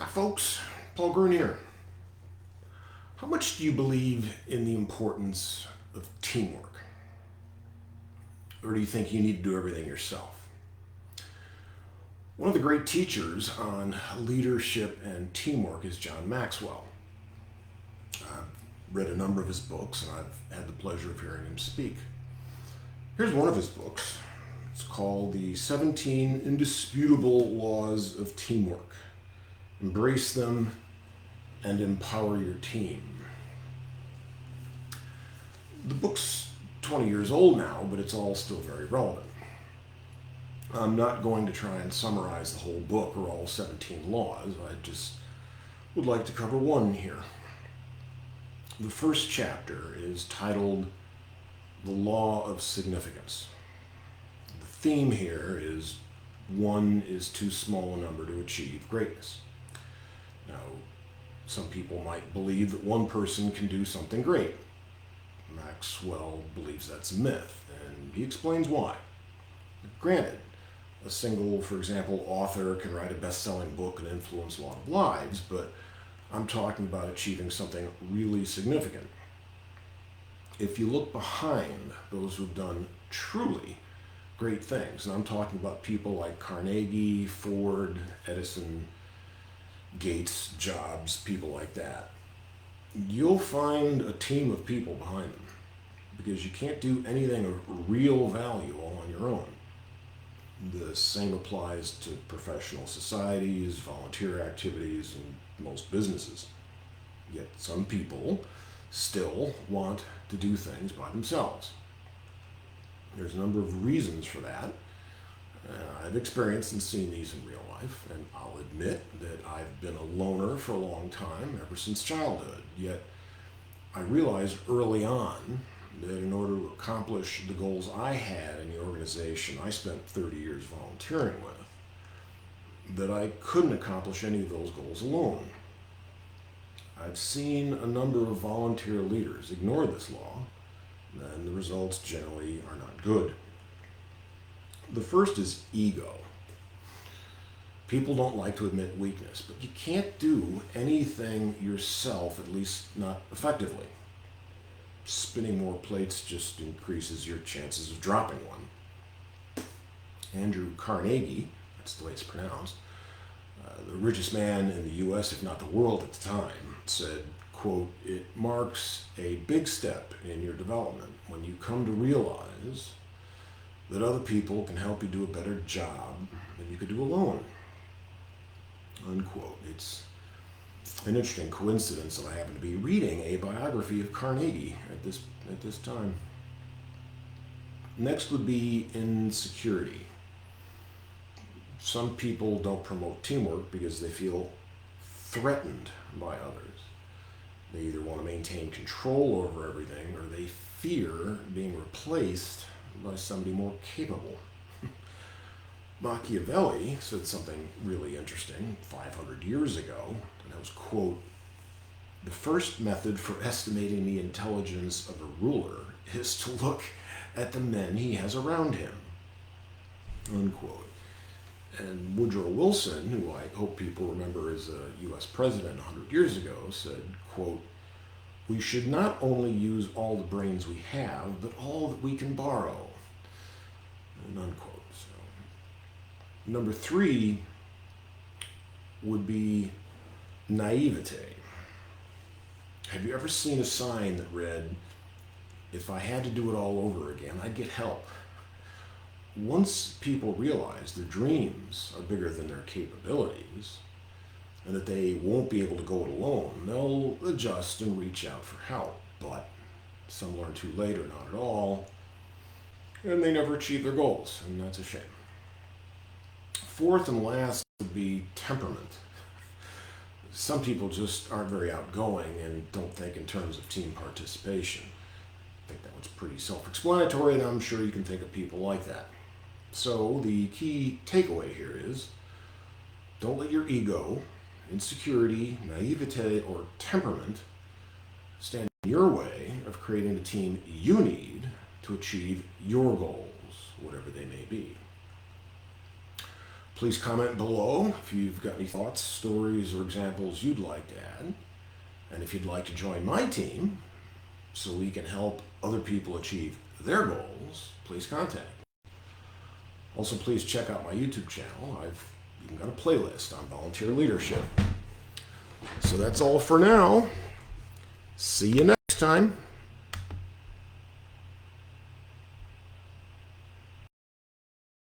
Hi folks, Paul Green here. How much do you believe in the importance of teamwork? Or do you think you need to do everything yourself? One of the great teachers on leadership and teamwork is John Maxwell. I've read a number of his books and I've had the pleasure of hearing him speak. Here's one of his books. It's called The 17 Indisputable Laws of Teamwork. Embrace them and empower your team. The book's 20 years old now, but it's all still very relevant. I'm not going to try and summarize the whole book or all 17 laws. I just would like to cover one here. The first chapter is titled The Law of Significance. The theme here is one is too small a number to achieve greatness. Now, some people might believe that one person can do something great. Maxwell believes that's a myth, and he explains why. Granted, a single, for example, author can write a best-selling book and influence a lot of lives, but I'm talking about achieving something really significant. If you look behind those who've done truly great things, and I'm talking about people like Carnegie, Ford, Edison, Gates, Jobs, people like that, you'll find a team of people behind them because you can't do anything of real value all on your own. The same applies to professional societies, volunteer activities, and most businesses. Yet some people still want to do things by themselves. There's a number of reasons for that. I've experienced and seen these in real life, and I'll admit that I've been a loner for a long time, ever since childhood. Yet I realized early on that in order to accomplish the goals I had in the organization I spent 30 years volunteering with, that I couldn't accomplish any of those goals alone. I've seen a number of volunteer leaders ignore this law, and the results generally are not good. The first is ego. People don't like to admit weakness, but you can't do anything yourself, at least not effectively. Spinning more plates just increases your chances of dropping one. Andrew Carnegie, that's the way it's pronounced, the richest man in the U.S., if not the world at the time, said, quote, "It marks a big step in your development when you come to realize that other people can help you do a better job than you could do alone," unquote. It's an interesting coincidence that I happen to be reading a biography of Carnegie at this time. Next would be insecurity. Some people don't promote teamwork because they feel threatened by others. They either want to maintain control over everything or they fear being replaced by somebody more capable. Machiavelli said something really interesting 500 years ago, and that was, quote, "The first method for estimating the intelligence of a ruler is to look at the men he has around him," unquote. And Woodrow Wilson, who I hope people remember as a U.S. president 100 years ago, said, quote, "We should not only use all the brains we have, but all that we can borrow," and unquote. So, number 3 would be naivete. Have you ever seen a sign that read, "If I had to do it all over again, I'd get help"? Once people realize their dreams are bigger than their capabilities and that they won't be able to go it alone, they'll adjust and reach out for help. But some learn too late or not at all, and they never achieve their goals, and that's a shame. Fourth and last would be temperament. Some people just aren't very outgoing and don't think in terms of team participation. I think that was pretty self-explanatory, and I'm sure you can think of people like that. So the key takeaway here is, don't let your ego, insecurity, naivete, or temperament stand in your way of creating the team you need to achieve your goals, whatever they may be. Please comment below if you've got any thoughts, stories, or examples you'd like to add. And if you'd like to join my team so we can help other people achieve their goals, please contact me. Also, please check out my YouTube channel. I've even got a playlist on volunteer leadership. So that's all for now. See you next time.